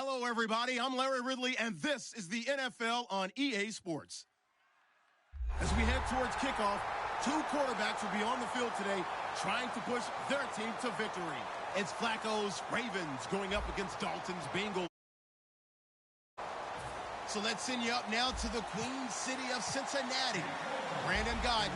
Hello, everybody. I'm Larry Ridley, and this is the NFL on EA Sports. As we head towards kickoff, two quarterbacks will be on the field today trying to push their team to victory. It's Flacco's Ravens going up against Dalton's Bengals. So let's send you up now to the Queen City of Cincinnati. Brandon Godden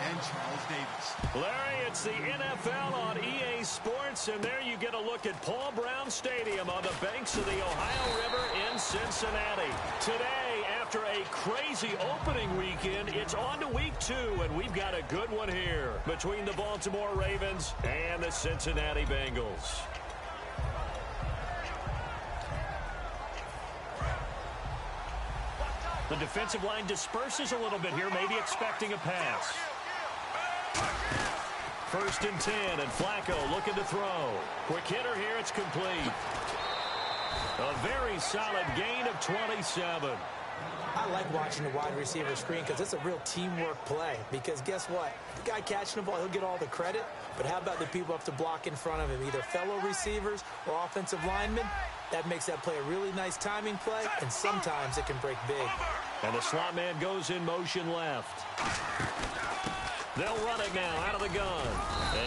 and Charles Davis. Larry, it's the NFL on EA Sports, and there you get a look at Paul Brown Stadium on the banks of the Ohio River in Cincinnati. Today, after a crazy opening weekend, it's on to week 2, and we've got a good one here between the Baltimore Ravens and the Cincinnati Bengals. The defensive line disperses a little bit here, maybe expecting a pass. 1st and 10, and Flacco looking to throw. Quick hitter here, it's complete. A very solid gain of 27. I like watching the wide receiver screen because it's a real teamwork play. Because guess what? The guy catching the ball, he'll get all the credit. But how about the people up to block in front of him, either fellow receivers or offensive linemen? That makes that play a really nice timing play, and sometimes it can break big. And the slot man goes in motion left. They'll run it now out of the gun.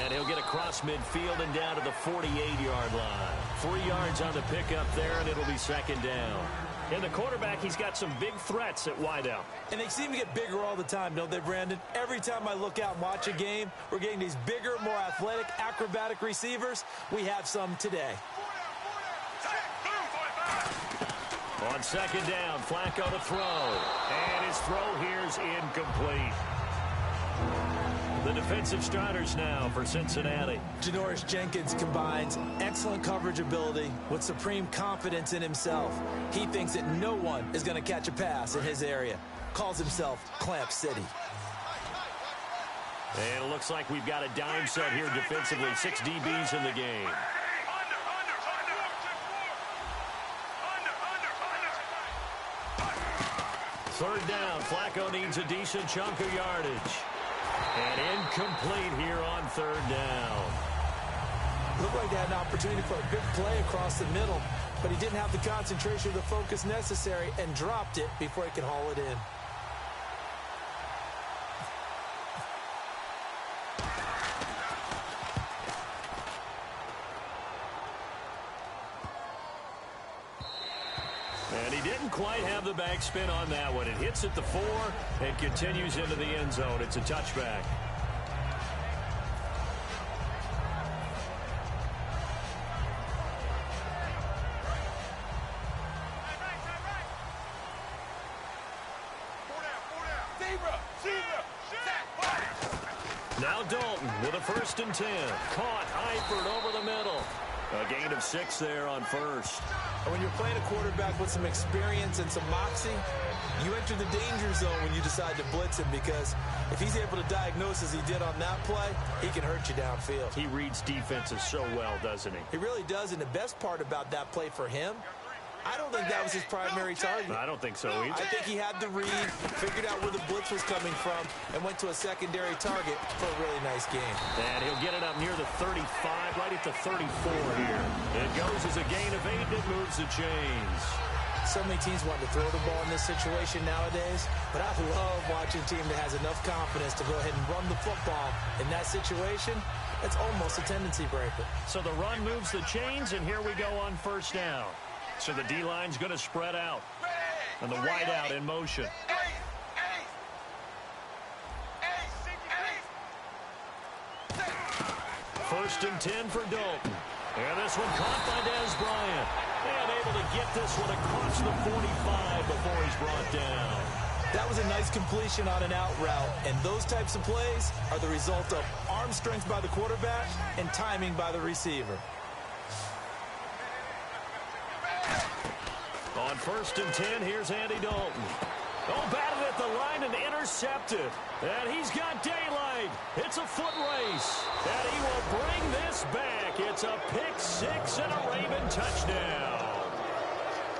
And he'll get across midfield and down to the 48-yard line. 3 yards on the pickup there, and it'll be 2nd down. And the quarterback, he's got some big threats at wideout. And they seem to get bigger all the time, don't they, Brandon? Every time I look out and watch a game, we're getting these bigger, more athletic, acrobatic receivers. We have some today. On 2nd down, Flacco to throw. And his throw here's incomplete. The defensive starters now for Cincinnati. Janoris Jenkins combines excellent coverage ability with supreme confidence in himself. He thinks that no one is going to catch a pass in his area. Calls himself Clamp City. And it looks like we've got a dime set here defensively. 6 DBs in the game. Third down, Flacco needs a decent chunk of yardage. And incomplete here on 3rd down. Looked like they had an opportunity for a big play across the middle, but he didn't have the concentration or the focus necessary and dropped it before he could haul it in. And he didn't quite have the backspin on that one. It hits at the 4 and continues into the end zone. It's a touchback. Now Dalton with a 1st and 10. Caught Eifert over the middle. A gain of 6 there on 1st. When you're playing a quarterback with some experience and some moxie, you enter the danger zone when you decide to blitz him, because if he's able to diagnose as he did on that play, he can hurt you downfield. He reads defenses so well, doesn't he? He really does, and the best part about that play for him, I don't think that was his primary target. I don't think so either. I think he had the read, figured out where the blitz was coming from, and went to a secondary target for a really nice game. And he'll get it up near the 35, right at the 34 here. It goes as a gain of 8, and it moves the chains. So many teams want to throw the ball in this situation nowadays, but I love watching a team that has enough confidence to go ahead and run the football. In that situation, it's almost a tendency breaker. So the run moves the chains, and here we go on 1st down. So the D-line's going to spread out. And the wideout in motion. 1st and 10 for Dalton. And this one caught by Dez Bryant. And able to get this one across the 45 before he's brought down. That was a nice completion on an out route. And those types of plays are the result of arm strength by the quarterback and timing by the receiver. On 1st and 10, here's Andy Dalton. Oh, batted at the line and intercepted. And he's got daylight. It's a foot race. And he will bring this back. It's a pick 6 and a Raven touchdown.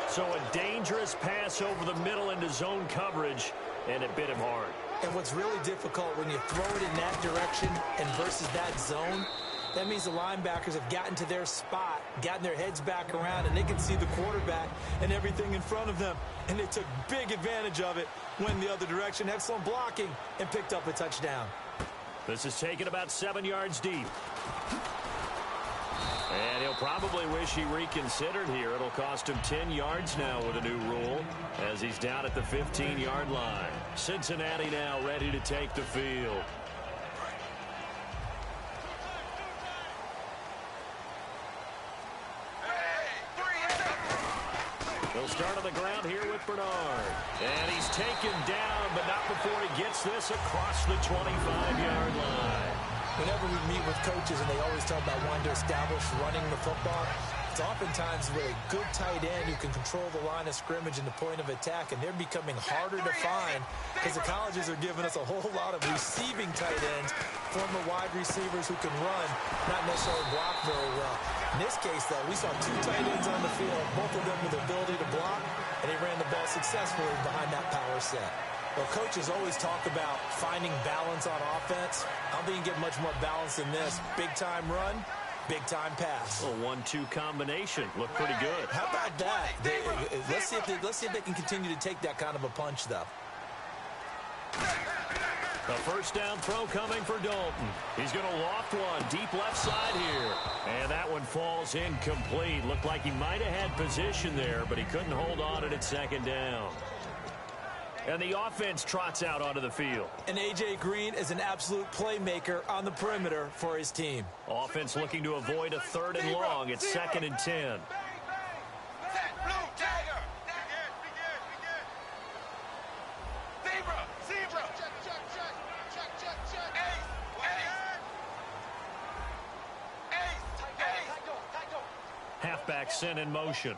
So a dangerous pass over the middle into zone coverage, and it bit him hard. And what's really difficult when you throw it in that direction and versus that zone That means the linebackers have gotten to their spot, gotten their heads back around, and they can see the quarterback and everything in front of them. And they took big advantage of it, went the other direction, excellent blocking, and picked up a touchdown. This is taken about 7 yards deep. And he'll probably wish he reconsidered here. It'll cost him 10 yards now with a new rule as he's down at the 15-yard line. Cincinnati now ready to take the field. He'll start on the ground here with Bernard. And he's taken down, but not before he gets this across the 25-yard line. Whenever we meet with coaches and they always talk about wanting to establish running the football, it's oftentimes with a good tight end who can control the line of scrimmage and the point of attack, and they're becoming harder to find because the colleges are giving us a whole lot of receiving tight ends, former wide receivers who can run, not necessarily block very well. In this case, though, we saw 2 tight ends on the field, both of them with the ability to block, and they ran the ball successfully behind that power set. Well, coaches always talk about finding balance on offense. I don't think you can get much more balance than this. Big-time run, big-time pass. A 1-2 combination. Looked pretty good. How about that? Let's see if they can continue to take that kind of a punch, though. The first down throw coming for Dalton. He's going to loft one deep left side here. And that one falls incomplete. Looked like he might have had position there, but he couldn't hold on at second down. And the offense trots out onto the field. And A.J. Green is an absolute playmaker on the perimeter for his team. Offense looking to avoid a 3rd and long. It's 2nd and 10. Halfback sent in motion.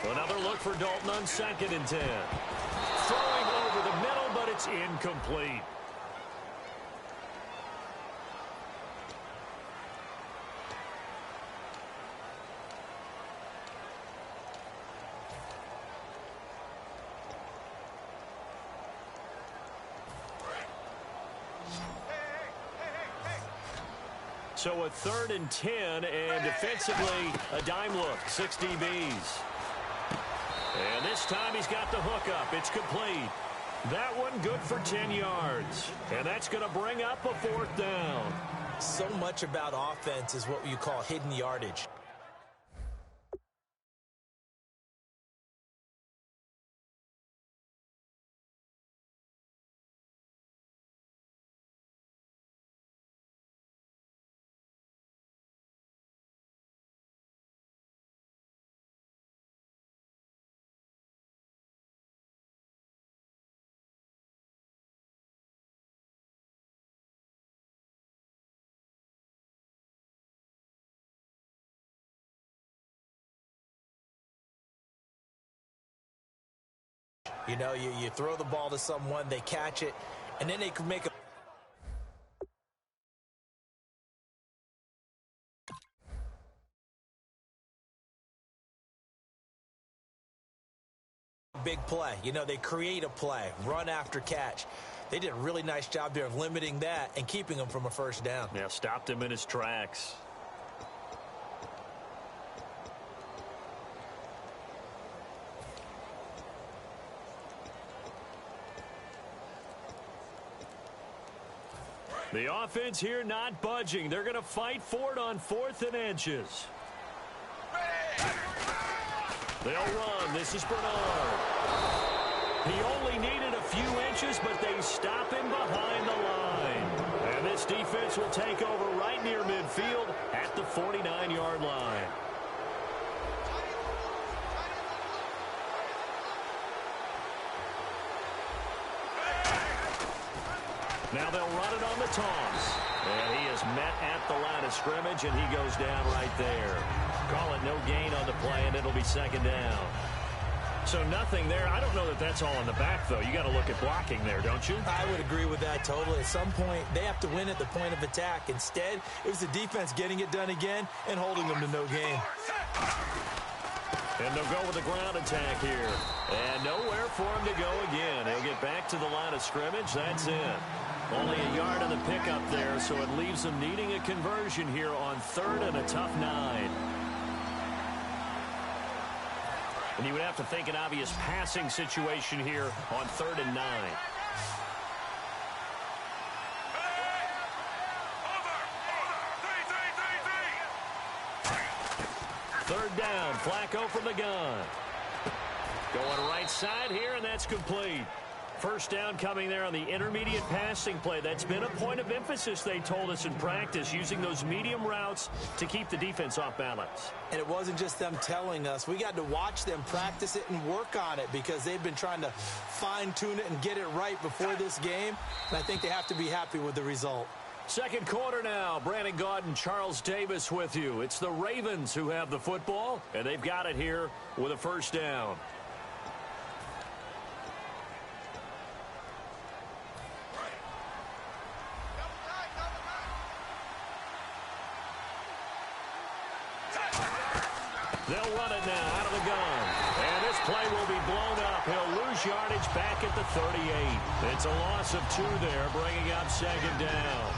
Another look for Dalton on 2nd and 10. Throwing over the middle, but it's incomplete. So a 3rd and 10, and defensively, a dime look, 6 DBs. And this time he's got the hook up. It's complete. That one good for 10 yards. And that's going to bring up a 4th down. So much about offense is what you call hidden yardage. You know, you throw the ball to someone, they catch it, and then they can make a big play. You know, they create a play, run after catch. They did a really nice job there of limiting that and keeping him from a 1st down. Yeah, stopped him in his tracks. The offense here not budging. They're going to fight for it on 4th and inches. They'll run. This is Bernard. He only needed a few inches, but they stop him behind the line. And this defense will take over right near midfield at the 49-yard line. Now they'll run it on the toss. And he is met at the line of scrimmage, and he goes down right there. Call it no gain on the play, and it'll be 2nd down. So nothing there. I don't know that that's all in the back, though. You got to look at blocking there, don't you? I would agree with that totally. At some point, they have to win at the point of attack. Instead, it was the defense getting it done again and holding them to no gain. And they'll go with the ground attack here. And nowhere for him to go again. He'll get back to the line of scrimmage. That's it. Only a yard on the pickup there, so it leaves them needing a conversion here on 3rd and a tough 9. And you would have to think an obvious passing situation here on 3rd and 9. Third down, Flacco from the gun. Going right side here, and that's complete. First down coming there on the intermediate passing play. That's been a point of emphasis, they told us in practice, using those medium routes to keep the defense off balance. And it wasn't just them telling us. We got to watch them practice it and work on it because they've been trying to fine-tune it and get it right before this game. And I think they have to be happy with the result. Second quarter now. Brandon Gaudin and Charles Davis with you. It's the Ravens who have the football, and they've got it here with a first down. They'll run it now out of the gun. And this play will be blown up. He'll lose yardage back at the 38. It's a loss of 2 there, bringing up second down.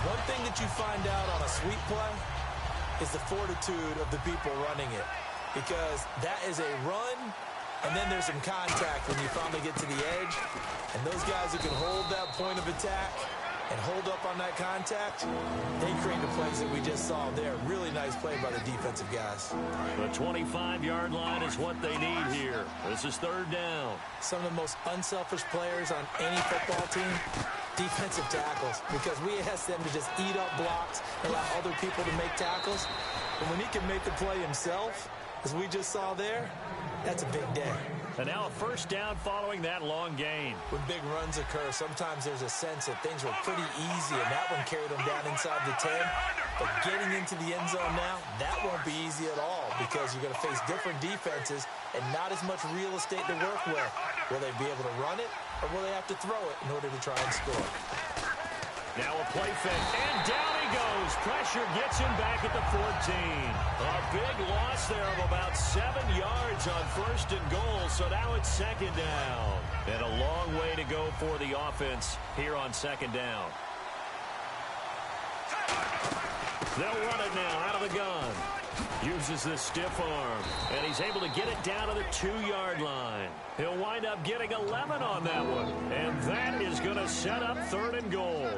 One thing that you find out on a sweep play is the fortitude of the people running it. Because that is a run, and then there's some contact when you finally get to the edge. And those guys who can hold that point of attack and hold up on that contact, they create the plays that we just saw there. Really nice play by the defensive guys. The 25-yard line is what they need here. This is third down. Some of the most unselfish players on any football team, defensive tackles, because we ask them to just eat up blocks and allow other people to make tackles. And when he can make the play himself, as we just saw there, that's a big day. And now a first down following that long gain. When big runs occur, sometimes there's a sense that things were pretty easy, and that one carried them down inside the 10. But getting into the end zone now, that won't be easy at all because you're going to face different defenses and not as much real estate to work with. Will they be able to run it, or will they have to throw it in order to try and score? Now a play fake, and down he goes. Pressure gets him back at the 14. A big loss there of about 7 yards on first and goal, so now it's second down. And a long way to go for the offense here on second down. They'll run it now out of the gun. Uses the stiff arm, and he's able to get it down to the 2-yard line. He'll wind up getting 11 on that one, and that is going to set up third and goal.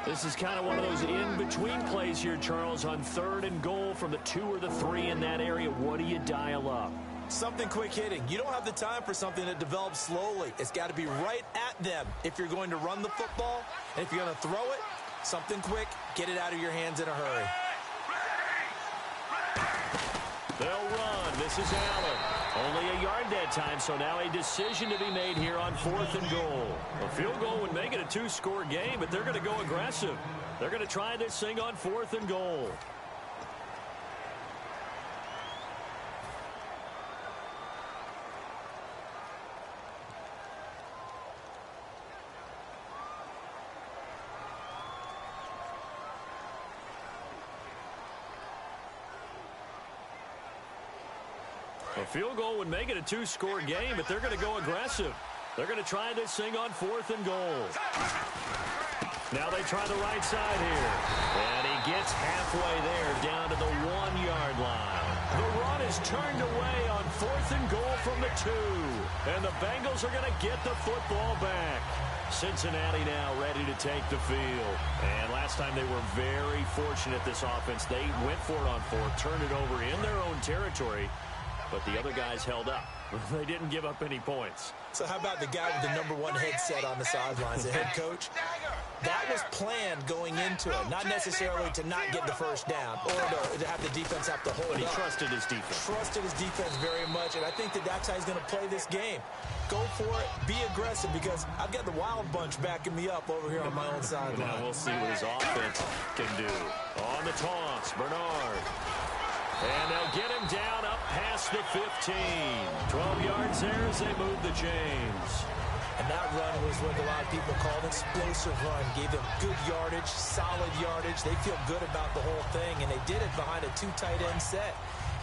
This is kind of one of those in-between plays here, Charles, on third and goal from the 2 or the 3 in that area. What do you dial up? Something quick hitting. You don't have the time for something that develops slowly. It's got to be right at them if you're going to run the football, and if you're going to throw it, something quick, get it out of your hands in a hurry. They'll run. This is Allen. Only a yard that time, so now a decision to be made here on 4th and goal. A field goal would make it a 2-score game, but they're going to go aggressive. They're going to try this thing on 4th and goal. A field goal would make it a 2-score game, but they're going to go aggressive. They're going to try this thing on 4th and goal. Now they try the right side here. And he gets halfway there down to the 1-yard line. The run is turned away on 4th and goal from the 2. And the Bengals are going to get the football back. Cincinnati now ready to take the field. And last time they were very fortunate, this offense. They went for it on 4th, turned it over in their own territory. But the other guys held up. They didn't give up any points. So how about the guy with the number 1 headset on the sidelines, the head coach? That was planned going into it, not necessarily to not get the first down or to have the defense have to hold up. But he trusted his defense. Trusted his defense very much, and I think that that's how he's going to play this game. Go for it, be aggressive, because I've got the Wild Bunch backing me up over here on my own sideline. Now we'll see what his offense can do. On the toss, Bernard. And they'll get him down up past the 15. 12 yards there as they move the chains. And that run was what a lot of people called an explosive run. Gave them good yardage, solid yardage. They feel good about the whole thing, and they did it behind a 2 tight end set.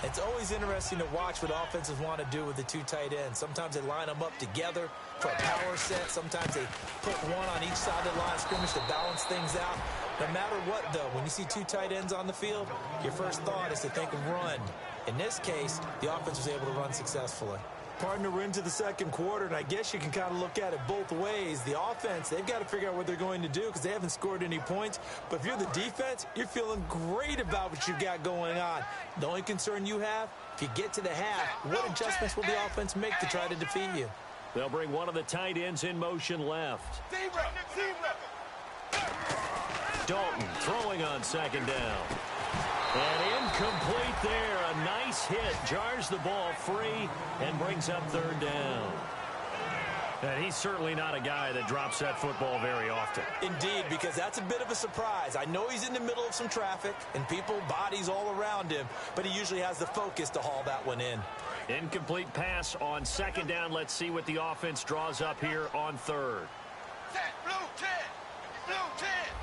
It's always interesting to watch what offenses want to do with the two tight ends. Sometimes they line them up together for a power set. Sometimes they put one on each side of the line of scrimmage to balance things out. No matter what, though, when you see two tight ends on the field, your first thought is to think of run. In this case, the offense was able to run successfully. Partner, we're into the second quarter, and I guess you can kind of look at it both ways. The offense, they've got to figure out what they're going to do because they haven't scored any points. But if you're the defense, you're feeling great about what you've got going on. The only concern you have, if you get to the half, what adjustments will the offense make to try to defeat you? They'll bring one of the tight ends in motion left. Dalton throwing on second down. And incomplete there. A nice hit. Jars the ball free and brings up third down. And he's certainly not a guy that drops that football very often. Indeed, because that's a bit of a surprise. I know he's in the middle of some traffic and people, bodies all around him, but he usually has the focus to haul that one in. Incomplete pass on second down. Let's see what the offense draws up here on third.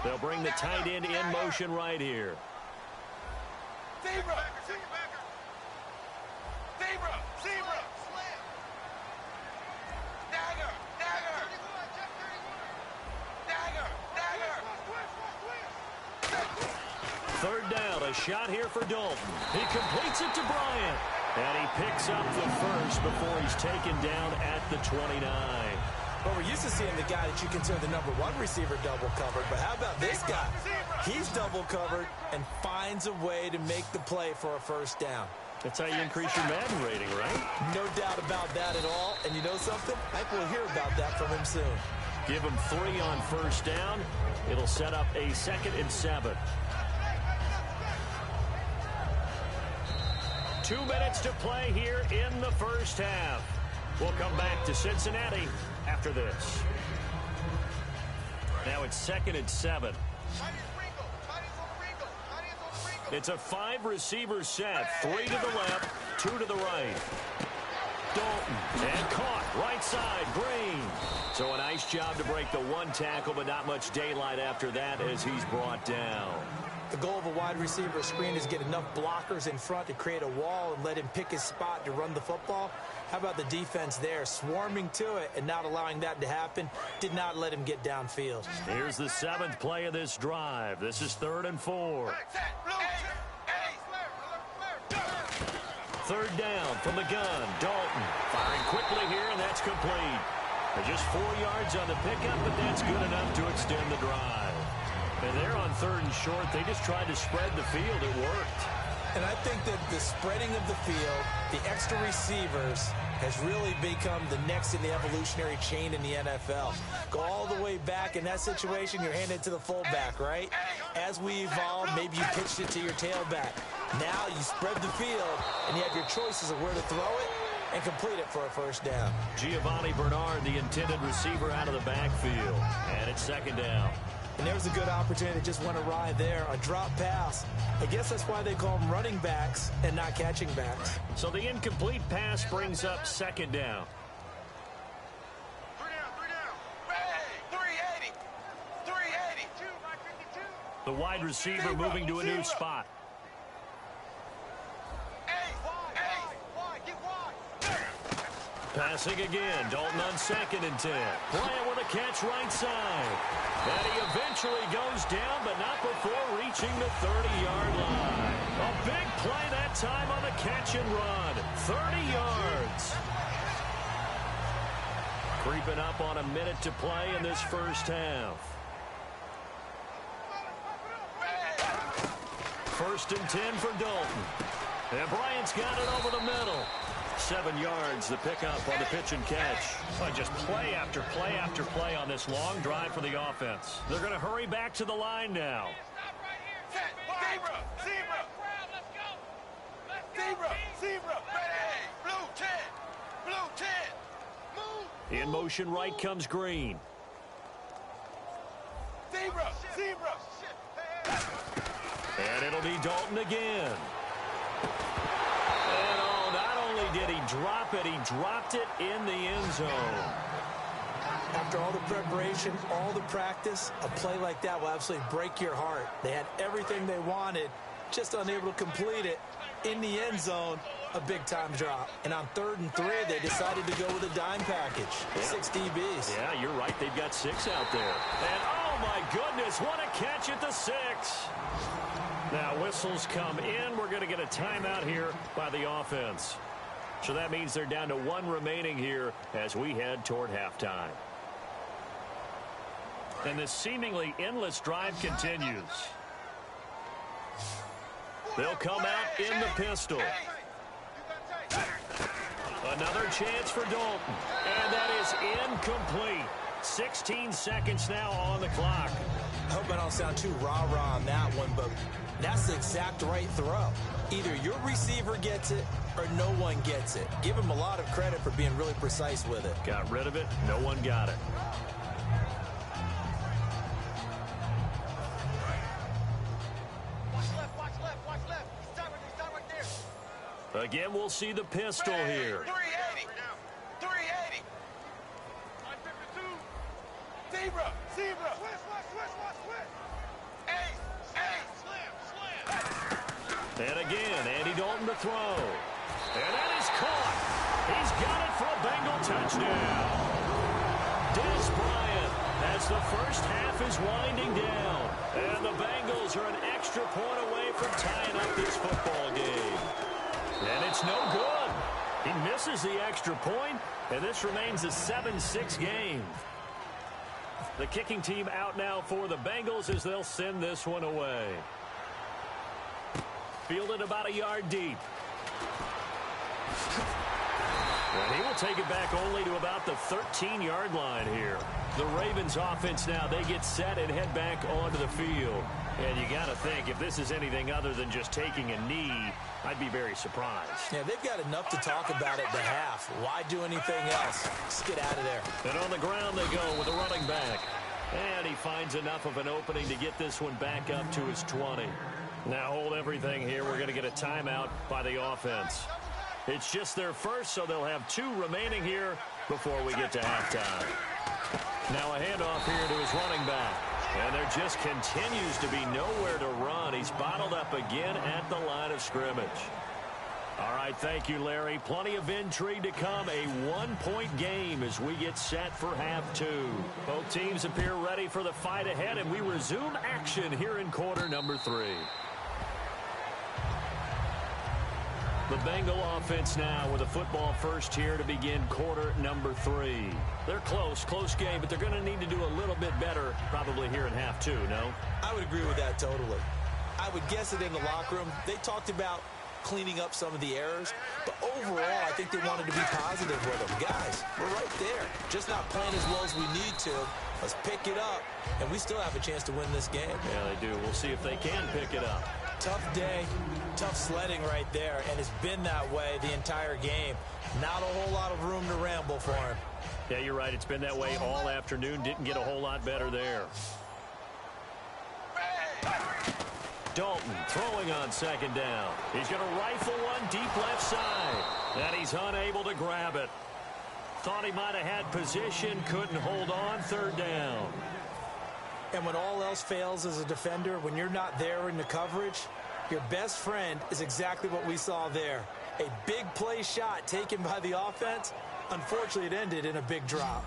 They'll bring the tight end in motion right here. Third down, a shot here for Dalton. He completes it to Bryant. And he picks up the first before he's taken down at the 29. Well, we're used to seeing the guy that you consider the number one receiver double covered. But how about this guy? He's double covered and finds a way to make the play for a first down. That's how you increase your Madden rating, right? No doubt about that at all. And you know something? I think we'll hear about that from him soon. Give him 3 on first down. It'll set up a 2nd and 7. 2 minutes to play here in the first half. We'll come back to Cincinnati after this. Now it's 2nd and 7. It's a 5-receiver set. 3 to the left, 2 to the right. Dalton, and caught, right side, Green. So a nice job to break the 1 tackle, but not much daylight after that as he's brought down. The goal of a wide receiver screen is get enough blockers in front to create a wall and let him pick his spot to run the football. How about the defense there, swarming to it and not allowing that to happen? Did not let him get downfield. Here's the 7th play of this drive. This is 3rd and 4. Third down from the gun. Dalton firing quickly here, and that's complete. Just 4 yards on the pickup, but that's good enough to extend the drive. And they're on 3rd and short. They just tried to spread the field. It worked. And I think that the spreading of the field, the extra receivers, has really become the next in the evolutionary chain in the NFL. Go all the way back in that situation, you're handed to the fullback, right? As we evolve, maybe you pitched it to your tailback. Now you spread the field, and you have your choices of where to throw it and complete it for a first down. Giovanni Bernard, the intended receiver, out of the backfield. And it's 2nd down. And there was a good opportunity that just went awry there, a drop pass. I guess that's why they call them running backs and not catching backs. So the incomplete pass brings up 2nd down. 380. The wide receiver moving to a new spot. Passing again. Dalton on 2nd and 10. Bryant with a catch right side. And he eventually goes down, but not before reaching the 30-yard line. A big play that time on the catch and run. 30 yards. Creeping up on a minute to play in this first half. 1st and 10 for Dalton. And Bryant's got it over the middle. 7 yards, the pickup on the pitch and catch. Just play after play after play on this long drive for the offense. They're going to hurry back to the line now. Zebra. Ready. Blue 10. Move. In motion right comes Green. Zebra. And it'll be Dalton again. Did he drop it? He dropped it in the end zone. After all the preparation, all the practice, a play like that will absolutely break your heart. They had everything they wanted, just unable to complete it. In the end zone, a big-time drop. And on 3rd and 3, they decided to go with a dime package. Yeah. 6 DBs. Yeah, you're right. They've got 6 out there. And, oh, my goodness, what a catch at the 6. Now, whistles come in. We're going to get a timeout here by the offense. So that means they're down to 1 remaining here as we head toward halftime. And this seemingly endless drive continues. They'll come out in the pistol. Another chance for Dalton. And that is incomplete. 16 seconds now on the clock. I hope I don't sound too rah-rah on that one, but that's the exact right throw. Either your receiver gets it or no one gets it. Give him a lot of credit for being really precise with it. Got rid of it. No one got it. Again, we'll see the pistol here. 380. 380. Zebra. Zebra. And again, Andy Dalton to throw. And that is caught. He's got it for a Bengal touchdown. Des Bryant as the first half is winding down. And the Bengals are an extra point away from tying up this football game. And it's no good. He misses the extra point, and this remains a 7-6 game. The kicking team out now for the Bengals as they'll send this one away. Fielded about a yard deep. And he will take it back only to about the 13-yard line here. The Ravens offense now, they get set and head back onto the field. And you got to think, if this is anything other than just taking a knee, I'd be very surprised. Yeah, they've got enough to talk about at the half. Why do anything else? Just get out of there. And on the ground they go with a running back. And he finds enough of an opening to get this one back up to his 20. Now hold everything here. We're going to get a timeout by the offense. It's just their first, so they'll have 2 remaining here before we get to halftime. Now a handoff here to his running back. And there just continues to be nowhere to run. He's bottled up again at the line of scrimmage. All right, thank you, Larry. Plenty of intrigue to come. A 1-point game as we get set for half 2. Both teams appear ready for the fight ahead, and we resume action here in quarter number 3. The Bengal offense now with a football first here to begin quarter number 3. They're close game, but they're going to need to do a little bit better probably here in half 2, no? I would agree with that totally. I would guess that in the locker room, they talked about cleaning up some of the errors, but overall, I think they wanted to be positive with them. Guys, we're right there. Just not playing as well as we need to. Let's pick it up, and we still have a chance to win this game. Yeah, they do. We'll see if they can pick it up. Tough day, tough sledding right there, and it's been that way the entire game. Not a whole lot of room to ramble for him. Yeah, you're right. It's been that way all afternoon. Didn't get a whole lot better there. Dalton throwing on second down. He's going to rifle one deep left side, and he's unable to grab it. Thought he might have had position, couldn't hold on, 3rd down. And when all else fails as a defender, when you're not there in the coverage, your best friend is exactly what we saw there. A big play shot taken by the offense. Unfortunately, it ended in a big drop.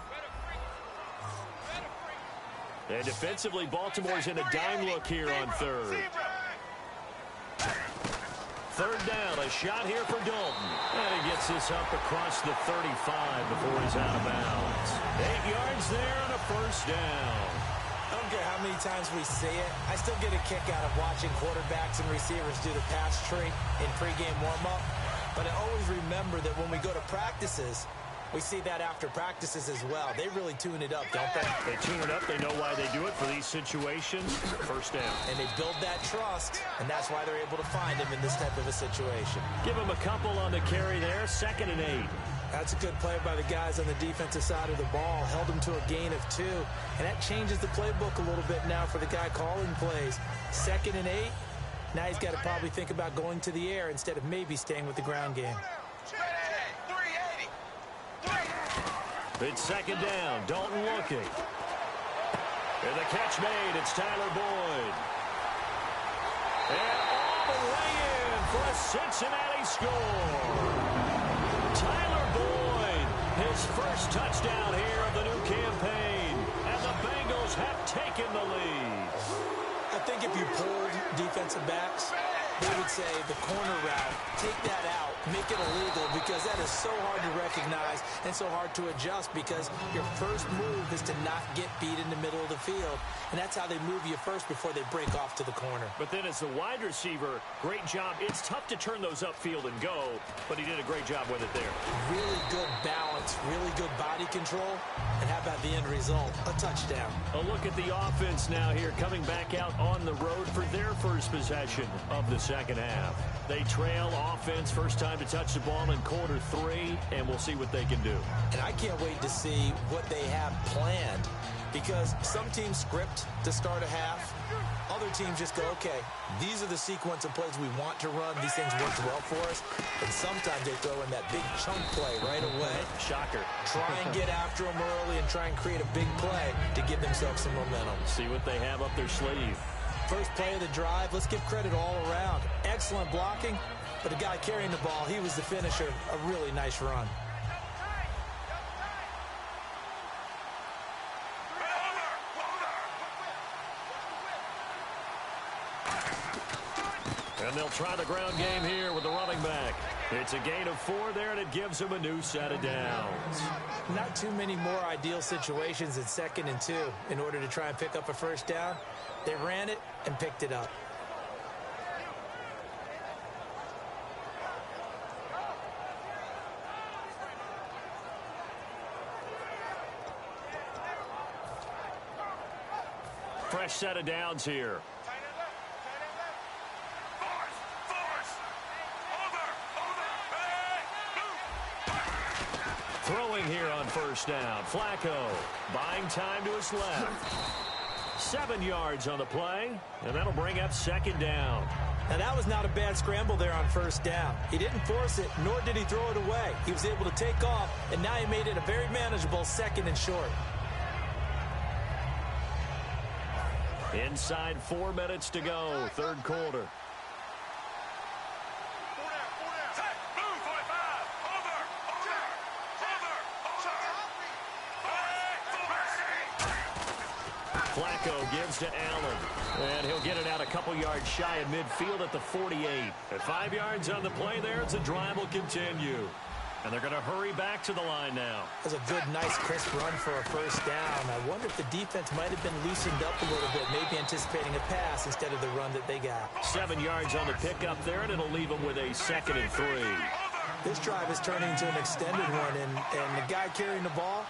And defensively, Baltimore's in a dime look here on 3rd. 3rd down, a shot here for Dalton. And he gets this up across the 35 before he's out of bounds. 8 yards there and a 1st down. I don't care how many times we see it. I still get a kick out of watching quarterbacks and receivers do the pass tree in pregame warm-up. But I always remember that when we go to practices, we see that after practices as well. They really tune it up, don't they? They tune it up. They know why they do it for these situations. 1st down. And they build that trust, and that's why they're able to find him in this type of a situation. Give him a couple on the carry there. 2nd and 8. That's a good play by the guys on the defensive side of the ball. Held them to a gain of 2. And that changes the playbook a little bit now for the guy calling plays. 2nd and 8. Now he's got to probably think about going to the air instead of maybe staying with the ground game. It's 2nd down. Dalton looking. And the catch made. It's Tyler Boyd. And all the for a Cincinnati score. Tyler Boyd, his first touchdown here of the new campaign. And the Bengals have taken the lead. I think if you polled defensive backs, they would say the corner route, take that out, make it illegal, because that is so hard to recognize and so hard to adjust, because your first move is to not get beat in the middle of the field. And that's how they move you first before they break off to the corner. But then as the wide receiver, great job. It's tough to turn those upfield and go, but he did a great job with it there. Really good balance, really good body control. And how about the end result? A touchdown. A look at the offense now here, coming back out on the road for their first possession of the second half. They trail offense, first time to touch the ball in quarter 3, and we'll see what they can do. And I can't wait to see what they have planned, because some teams script to start a half. Other teams just go, okay, these are the sequence of plays we want to run. These things work well for us. And sometimes they throw in that big chunk play right away. Shocker. Try and get after them early and try and create a big play to give themselves some momentum. See what they have up their sleeve. First play of the drive, let's give credit all around. Excellent blocking, but the guy carrying the ball, he was the finisher. A really nice run. And they'll try the ground game here with the running back. It's a gain of 4 there, and it gives them a new set of downs. Not too many more ideal situations in 2nd and 2 in order to try and pick up a first down. They ran it and picked it up. Fresh set of downs here. Throwing here on first down. Flacco buying time to his left. 7 yards on the play, and that'll bring up second down. Now, that was not a bad scramble there on first down. He didn't force it, nor did he throw it away. He was able to take off, and now he made it a very manageable 2nd and short. Inside 4 minutes to go, third quarter. Flacco gives to Allen, and he'll get it out a couple yards shy of midfield at the 48. At 5 yards on the play there, the drive will continue. And they're going to hurry back to the line now. That's a good, nice, crisp run for a first down. I wonder if the defense might have been loosened up a little bit, maybe anticipating a pass instead of the run that they got. 7 yards on the pickup there, and it'll leave them with a 2nd and 3. This drive is turning into an extended one, and the guy carrying the ball,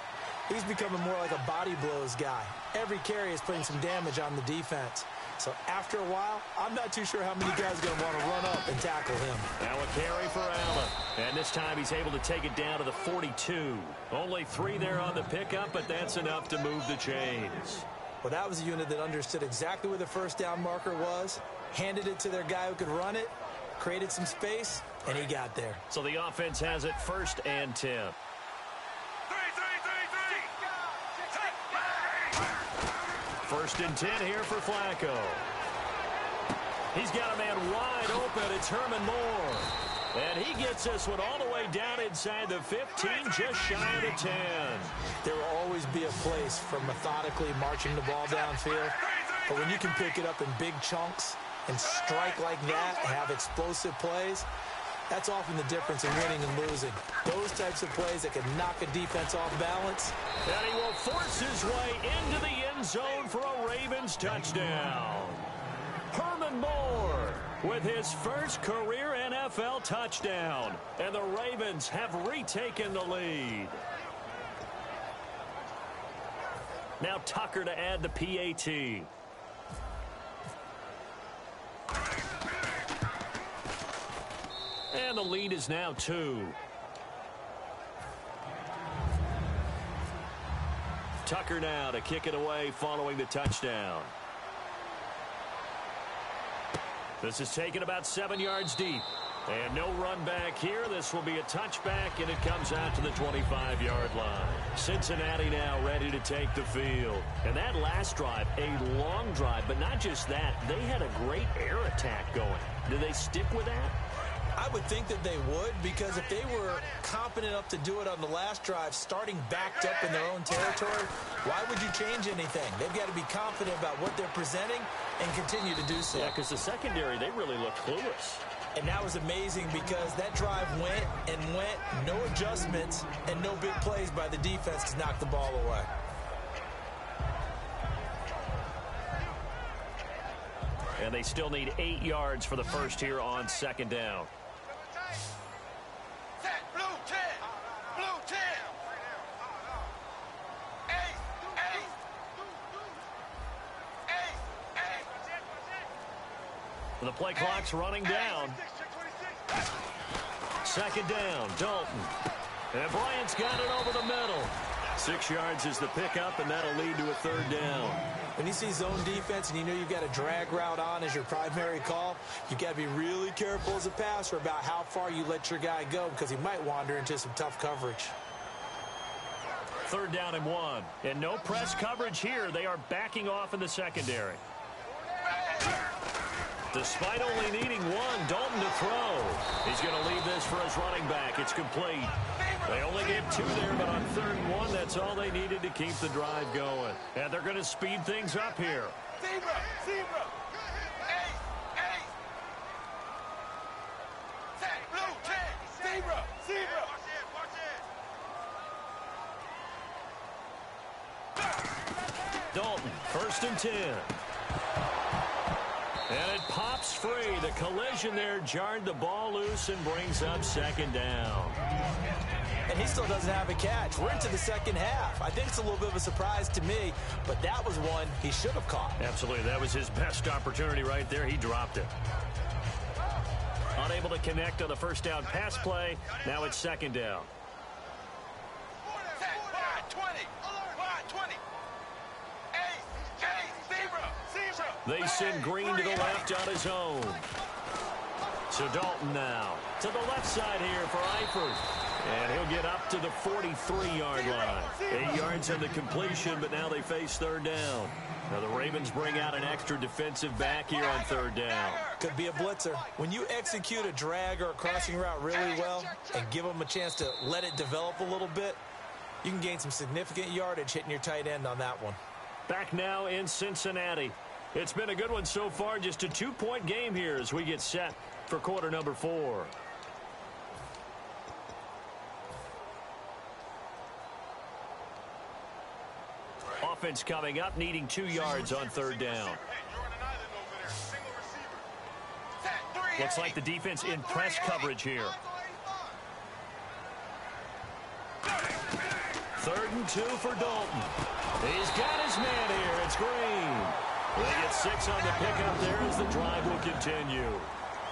he's becoming more like a body blows guy. Every carry is putting some damage on the defense. So after a while, I'm not too sure how many guys are going to want to run up and tackle him. Now a carry for Allen. And this time he's able to take it down to the 42. Only 3 there on the pickup, but that's enough to move the chains. Well, that was a unit that understood exactly where the first down marker was, handed it to their guy who could run it, created some space, and he got there. So the offense has it 1st and 10. First and 10 here for Flacco. He's got a man wide open. It's Herman Moore. And he gets this one all the way down inside the 15, just shy of the 10. There will always be a place for methodically marching the ball downfield. But when you can pick it up in big chunks and strike like that, have explosive plays, that's often the difference in winning and losing. Those types of plays that can knock a defense off balance. And he will force his way into the end zone for a Ravens touchdown. Herman Moore with his first career NFL touchdown. And the Ravens have retaken the lead. Now Tucker to add the PAT. And the lead is now 2. Tucker now to kick it away following the touchdown. This is taken about 7 yards deep. And no run back here. This will be a touchback, and it comes out to the 25-yard line. Cincinnati now ready to take the field. And that last drive, a long drive, but not just that. They had a great air attack going. Do they stick with that? I would think that they would, because if they were competent enough to do it on the last drive, starting backed up in their own territory, why would you change anything? They've got to be confident about what they're presenting and continue to do so. Yeah, because the secondary, they really looked clueless. And that was amazing because that drive went and went, no adjustments, and no big plays by the defense to knock the ball away. And they still need 8 yards for the first here on second down. Set, blue 10, blue 10. The play clock's running down. Second down, Dalton. And Bryant's got it over the middle. 6 yards is the pickup, and that'll lead to a third down. When you see zone defense and you know you've got a drag route on as your primary call, you've got to be really careful as a passer about how far you let your guy go, because he might wander into some tough coverage. Third down and 1. And no press coverage here. They are backing off in the secondary. Despite only needing 1, Dalton to throw. He's going to leave this for his running back. It's complete. They only gave 2 there, but on 3rd and 1, that's all they needed to keep the drive going. And they're going to speed things up here. Zebra, zebra. Set, blue 10, zebra, zebra. Dalton, 1st and 10. And it pops free. The collision there jarred the ball loose and brings up second down. And he still doesn't have a catch. We're into the second half. I think it's a little bit of a surprise to me, but that was one he should have caught. Absolutely. That was his best opportunity right there. He dropped it. Unable to connect on the first down pass play. Now it's second down. Set, wide 20, wide 20. Zebra. They send Green to the left on his own. So Dalton now to the left side here for Eifert. And he'll get up to the 43-yard line. 8 yards on the completion, but now they face third down. Now the Ravens bring out an extra defensive back here on third down. Could be a blitzer. When you execute a drag or a crossing route really well and give them a chance to let it develop a little bit, you can gain some significant yardage hitting your tight end on that one. Back now in Cincinnati. It's been a good one so far. Just a 2-point game here as we get set for quarter number 4. Offense coming up, needing 2 yards on third down. Looks like the defense in press coverage here. 3rd and 2 for Dalton. He's got his man here. It's Green. They get 6 on the pickup there as the drive will continue.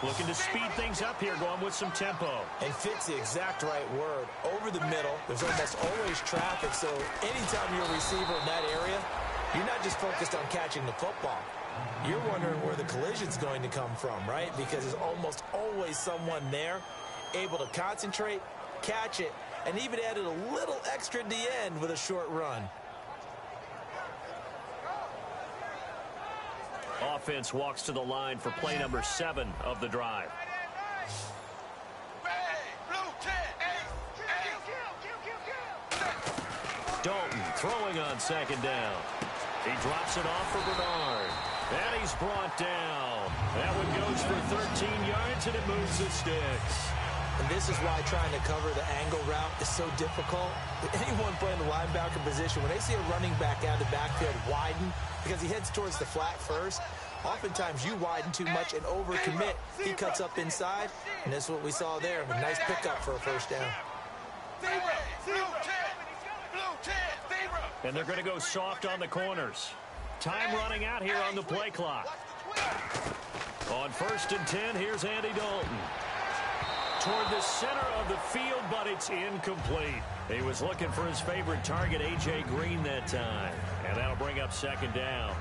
Looking to speed things up here, going with some tempo. And fits the exact right word. Over the middle, there's almost always traffic, so anytime you're a receiver in that area, you're not just focused on catching the football. You're wondering where the collision's going to come from, right? Because there's almost always someone there able to concentrate, catch it, and even added a little extra at the end with a short run. Offense walks to the line for play number 7 of the drive. Dalton throwing on second down. He drops it off for Bernard. And he's brought down. That one goes for 13 yards, and it moves the sticks. And this is why trying to cover the angle route is so difficult. Anyone playing the linebacker position, when they see a running back out of the backfield widen, because he heads towards the flat first, oftentimes you widen too much and overcommit. He cuts up inside, and this is what we saw there. A nice pickup for a first down. And they're going to go soft on the corners. Time running out here on the play clock. On 1st and 10, here's Andy Dalton. Toward the center of the field, but it's incomplete. He was looking for his favorite target, A.J. Green, that time. And that'll bring up second down.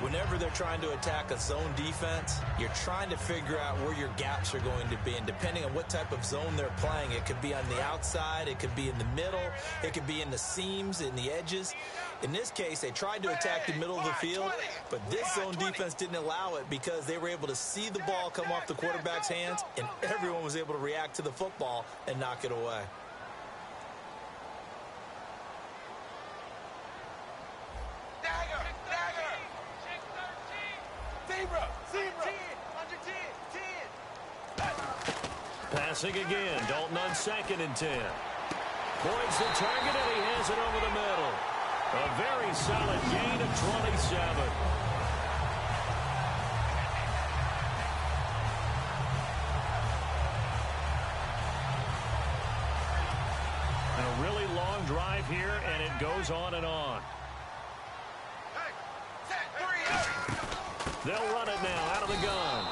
Whenever they're trying to attack a zone defense, you're trying to figure out where your gaps are going to be. And depending on what type of zone they're playing, it could be on the outside, it could be in the middle, it could be in the seams, in the edges. In this case, they tried to attack the middle of the field, but this zone defense didn't allow it because they were able to see the ball come off the quarterback's hands, and everyone was able to react to the football and knock it away. Passing again. Dalton on 2nd and 10. Points the target, and he has it over the middle. A very solid gain of 27. And a really long drive here, and it goes on and on. They'll run it now out of the gun.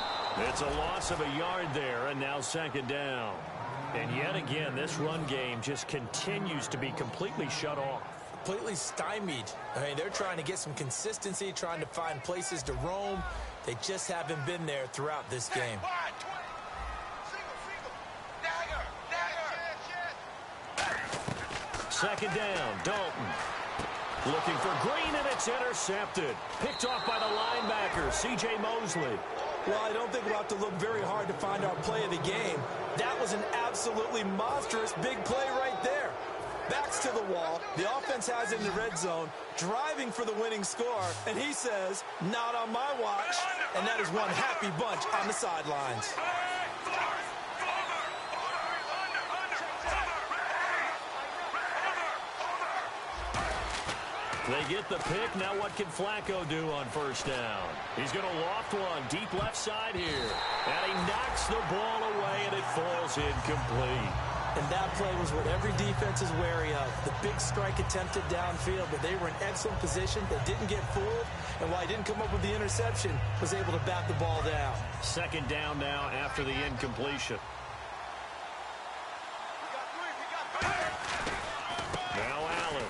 It's a loss of a yard there, and now 2nd down. And yet again, this run game just continues to be completely shut off. Completely stymied. I mean, they're trying to get some consistency, trying to find places to roam. They just haven't been there throughout this game. 2nd down, Dalton. Looking for Green, and it's intercepted. Picked off by the linebacker, C.J. Mosley. Well, I don't think we'll have to look very hard to find our play of the game. That was an absolutely monstrous big play right there. Backs to the wall. The offense has it in the red zone, driving for the winning score, and he says, not on my watch. And that is one happy bunch on the sidelines. They get the pick. Now what can Flacco do on 1st down? He's going to loft one deep left side here. And he knocks the ball away, and it falls incomplete. And that play was what every defense is wary of. The big strike attempted downfield, but they were in excellent position. They didn't get fooled. And while he didn't come up with the interception, was able to bat the ball down. 2nd down now after the incompletion. Now Allen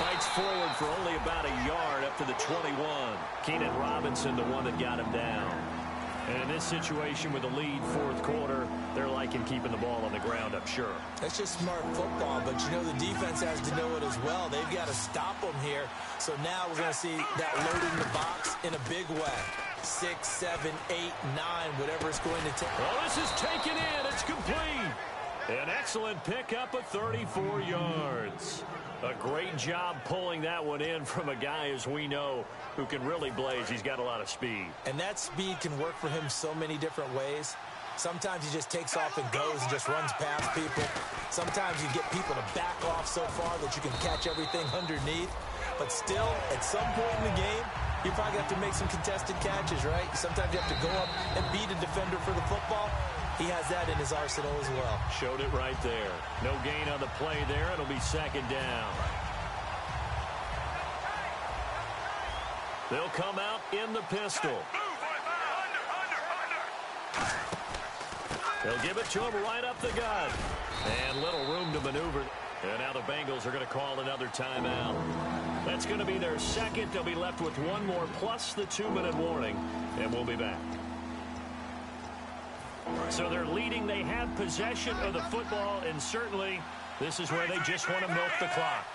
fights forward for only about a yard up to the 21. Keenan Robinson, the one that got him down. And in this situation with the lead 4th quarter, they're liking keeping the ball on the ground, I'm sure. That's just smart football, but you know the defense has to know it as well. They've got to stop them here. So now we're going to see that loading the box in a big way. 6, 7, 8, 9, whatever it's going to take. Well, this is taken in. It's complete. An excellent pickup of 34 yards. A great job pulling that one in from a guy, as we know, who can really blaze. He's got a lot of speed. And that speed can work for him so many different ways. Sometimes he just takes off and goes and just runs past people. Sometimes you get people to back off so far that you can catch everything underneath. But still, at some point in the game, you probably have to make some contested catches, right? Sometimes you have to go up and beat a defender for the football. He has that in his arsenal as well. Showed it right there. No gain on the play there. It'll be 2nd down. They'll come out in the pistol. They'll give it to him right up the gut. And little room to maneuver. And now the Bengals are going to call another timeout. That's going to be their 2nd. They'll be left with one more plus the 2-minute warning. And we'll be back. So they're leading. They have possession of the football, and certainly this is where they just want to milk the clock.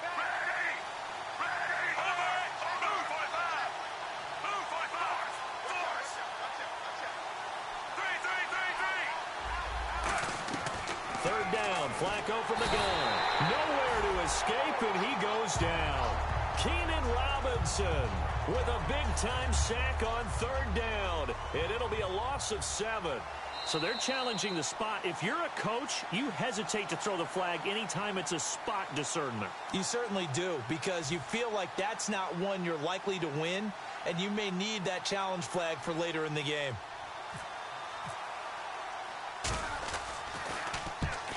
Third down, Flacco from the gun. Nowhere to escape, and he goes down. Keenan Robinson with a big-time sack on 3rd down, and it'll be a loss of 7. So they're challenging the spot. If you're a coach, you hesitate to throw the flag anytime it's a spot discernment. You certainly do, because you feel like that's not one you're likely to win, and you may need that challenge flag for later in the game.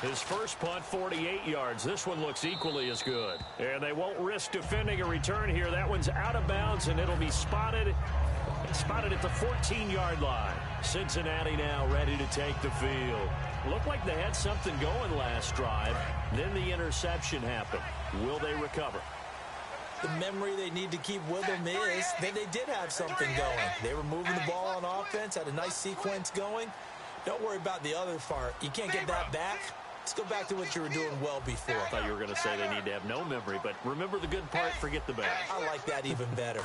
His first punt, 48 yards. This one looks equally as good. And they won't risk defending a return here. That one's out of bounds, and it'll be spotted at the 14-yard line. Cincinnati now ready to take the field. Looked like they had something going last drive. Then the interception happened. Will they recover? The memory they need to keep with them is that they did have something going. They were moving the ball on offense, had a nice sequence going. Don't worry about the other part. You can't get that back. Let's go back to what you were doing well before. I thought you were going to say they need to have no memory, but remember the good part, forget the bad. I like that even better.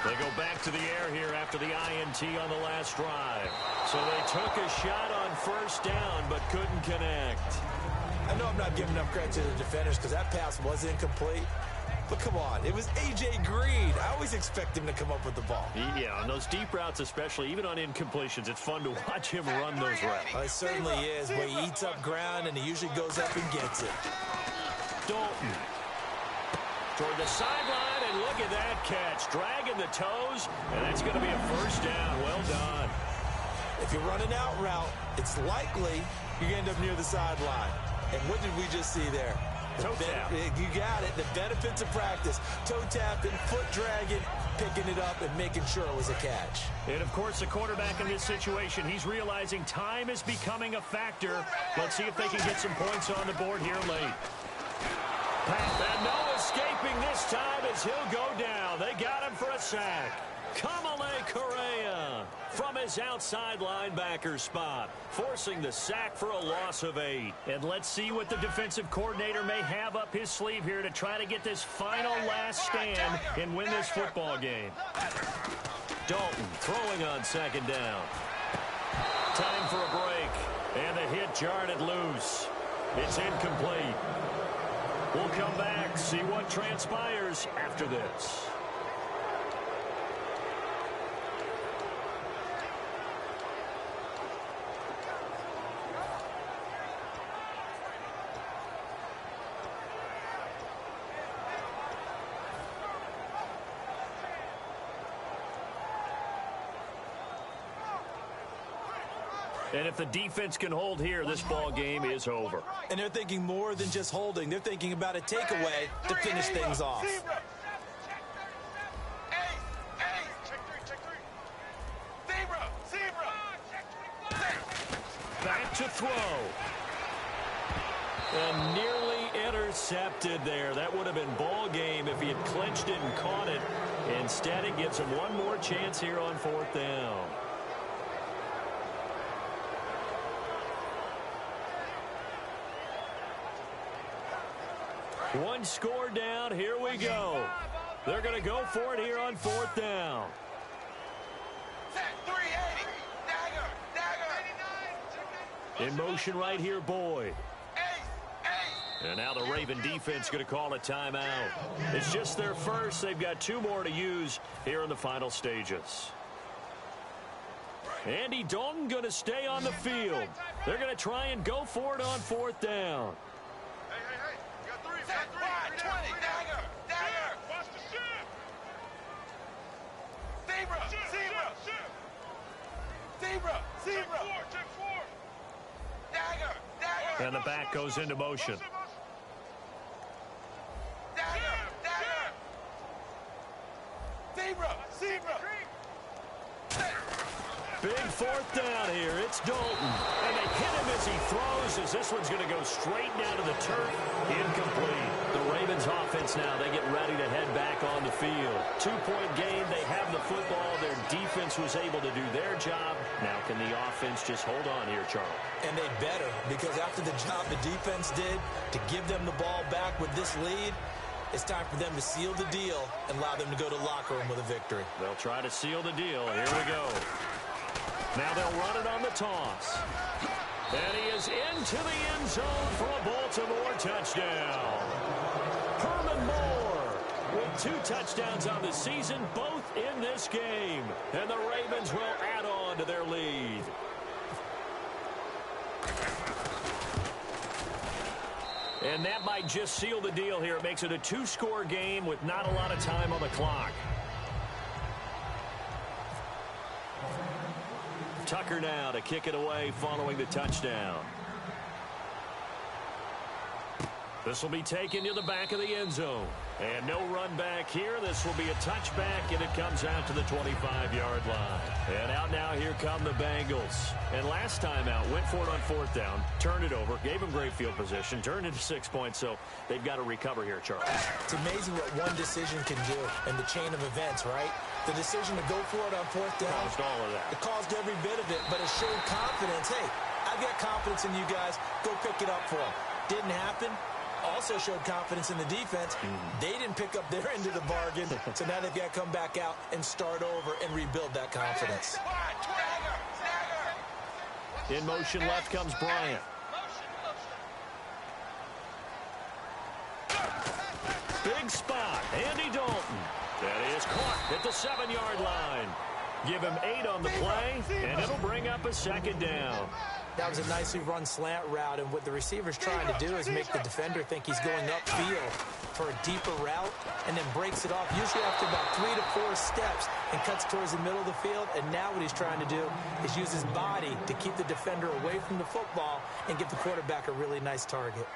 They go back to the air here after the INT on the last drive. So they took a shot on first down, but couldn't connect. I know I'm not giving enough credit to the defenders because that pass was incomplete. But come on, it was A.J. Green. I always expect him to come up with the ball. Yeah, on those deep routes especially, even on incompletions, it's fun to watch him run those routes. It certainly is, where he eats up ground and he usually goes up and gets it. Dalton toward the sideline, and look at that catch. Dragging the toes, and that's going to be a first down. Well done. If you're running out route, it's likely you're going to end up near the sideline. And what did we just see there? Toe tap. You got it. The benefits of practice. Toe tapping, foot dragging, picking it up, and making sure it was a catch. And, of course, the quarterback in this situation, he's realizing time is becoming a factor. Let's see if they can get some points on the board here late. And no escaping this time as he'll go down. They got him for a sack. Kamale Correa from his outside linebacker spot, forcing the sack for a loss of 8. And let's see what the defensive coordinator may have up his sleeve here to try to get this final last stand and win this football game. Dalton throwing on second down. Time for a break, and the hit jarred it loose. It's incomplete. We'll come back, see what transpires after this. And if the defense can hold here, this ball game is over. And they're thinking more than just holding. They're thinking about a takeaway to finish things off. Back to throw. And nearly intercepted there. That would have been ball game if he had clinched it and caught it. Instead, it gives him one more chance here on fourth down. One score down. Here we go. They're going to go for it here on fourth down. In motion right here, Boyd. And now the Raven defense going to call a timeout. It's just their first. They've got 2 more to use here in the final stages. Andy Dalton going to stay on the field. They're going to try and go for it on fourth down. And the back goes into motion. Big fourth down here. It's Dalton. And they hit him as he throws, as this one's going to go straight down to the turf. Incomplete. The Ravens offense now, they get ready to head back on the field. 2-point game. They have the football. Their defense was able to do their job. Now can the offense just hold on here, Charles? And they better, because after the job the defense did to give them the ball back with this lead, it's time for them to seal the deal and allow them to go to the locker room with a victory. They'll try to seal the deal. Here we go. Now they'll run it on the toss. And he is into the end zone for a Baltimore touchdown. Herman Moore with 2 touchdowns on the season, both in this game. And the Ravens will add on to their lead. And that might just seal the deal here. It makes it a 2-score game with not a lot of time on the clock. Tucker now to kick it away following the touchdown. This will be taken to the back of the end zone. And no run back here. This will be a touchback, and it comes out to the 25-yard line. And out now, here come the Bengals. And last time out, went for it on 4th down, turned it over, gave them great field position, turned it to 6 points, so they've got to recover here, Charles. It's amazing what one decision can do in the chain of events, right? The decision to go for it on 4th down. Caused all of that. It caused every bit of it, but it showed confidence. Hey, I've got confidence in you guys. Go pick it up for them. Didn't happen. Also showed confidence in the defense. They didn't pick up their end of the bargain, so now they've got to come back out and start over and rebuild that confidence. In motion left comes Bryant. Big spot, Andy Dalton. That is caught at the 7-yard line. Give him 8 on the play, and it'll bring up a 2nd down. That was a nicely run slant route, and what the receiver's trying to do is make the defender think he's going upfield for a deeper route and then breaks it off, usually after about 3 to 4 steps, and cuts towards the middle of the field. And now what he's trying to do is use his body to keep the defender away from the football and give the quarterback a really nice target.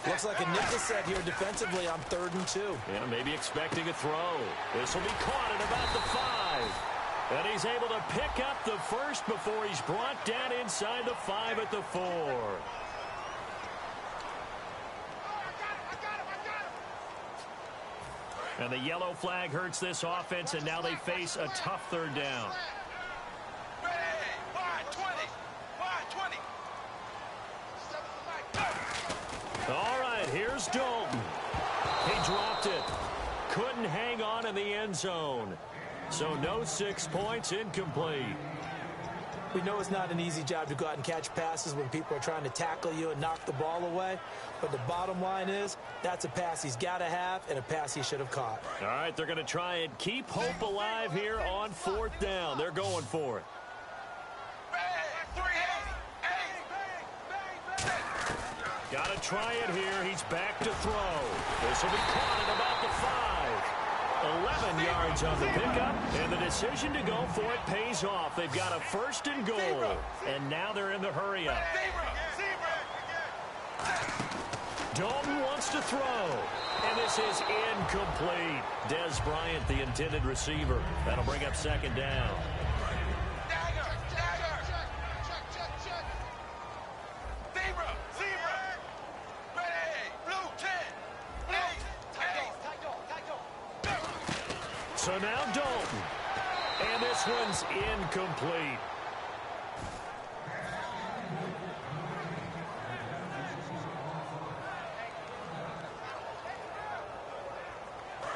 Looks like a nickel set here defensively on 3rd and 2. Yeah, maybe expecting a throw. This will be caught at about the 5. And he's able to pick up the first before he's brought down inside the 5 at the 4. And the yellow flag hurts this offense, and now they face a tough 3rd down. All right, here's Dalton. He dropped it. Couldn't hang on in the end zone. So no 6 points, incomplete. We know it's not an easy job to go out and catch passes when people are trying to tackle you and knock the ball away. But the bottom line is that's a pass he's got to have and a pass he should have caught. All right, they're going to try and keep hope alive here on 4th down. They're going for it. Got to try it here. He's back to throw. This will be caught at about the 5. 11 yards on the pickup, and the decision to go for it pays off. They've got a 1st and goal, and now they're in the hurry-up. Dalton wants to throw, and this is incomplete. Des Bryant, the intended receiver. That'll bring up 2nd down. So now Dalton, and this one's incomplete.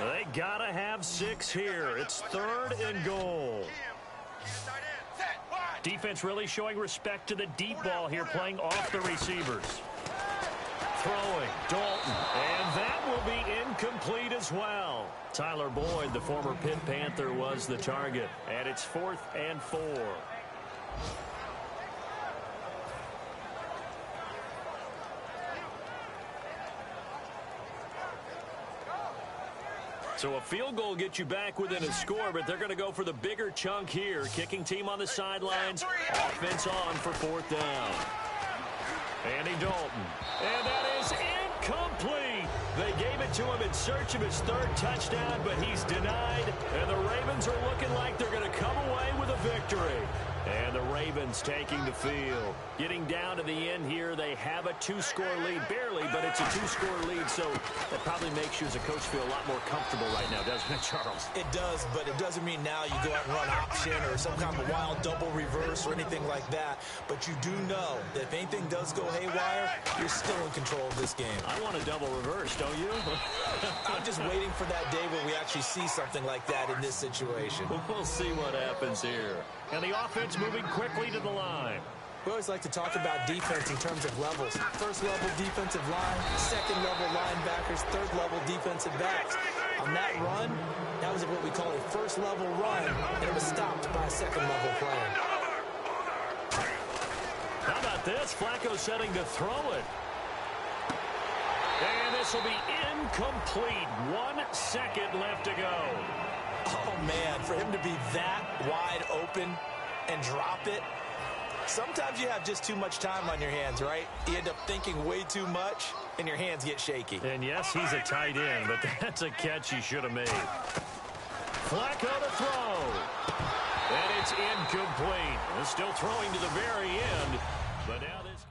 They gotta have 6 here. It's 3rd and goal. Defense really showing respect to the deep ball here, playing off the receivers. Throwing, Dalton, and that will be incomplete as well. Tyler Boyd, the former Pitt Panther, was the target, and it's 4th and 4. So a field goal gets you back within a score, but they're going to go for the bigger chunk here. Kicking team on the sidelines, offense on for 4th down. Andy Dalton, and that is incomplete. They gave it to him in search of his 3rd touchdown, but he's denied, and the Ravens are looking like they're going to come away with a victory. And the Ravens taking the field. Getting down to the end here, they have a 2-score lead. Barely, but it's a 2-score lead, so that probably makes you as a coach feel a lot more comfortable right now, doesn't it, Charles? It does, but it doesn't mean now you go out and run option or some kind of wild double reverse or anything like that. But you do know that if anything does go haywire, you're still in control of this game. I want a double reverse, don't you? I'm just waiting for that day where we actually see something like that in this situation. We'll see what happens here. And the offense moving quickly to the line. We always like to talk about defense in terms of levels. First level defensive line, second level linebackers, third level defensive backs. On that run, that was what we call a first level run, and it was stopped by a second level player. How about this? Flacco setting to throw it. And this will be incomplete. 1 second left to go. Oh, man, for him to be that wide open and drop it, Sometimes you have just too much time on your hands, right? You end up thinking way too much, and your hands get shaky. And yes, he's a tight end, but that's a catch he should have made. Flacco to throw. And it's incomplete. Still throwing to the very end, but now this...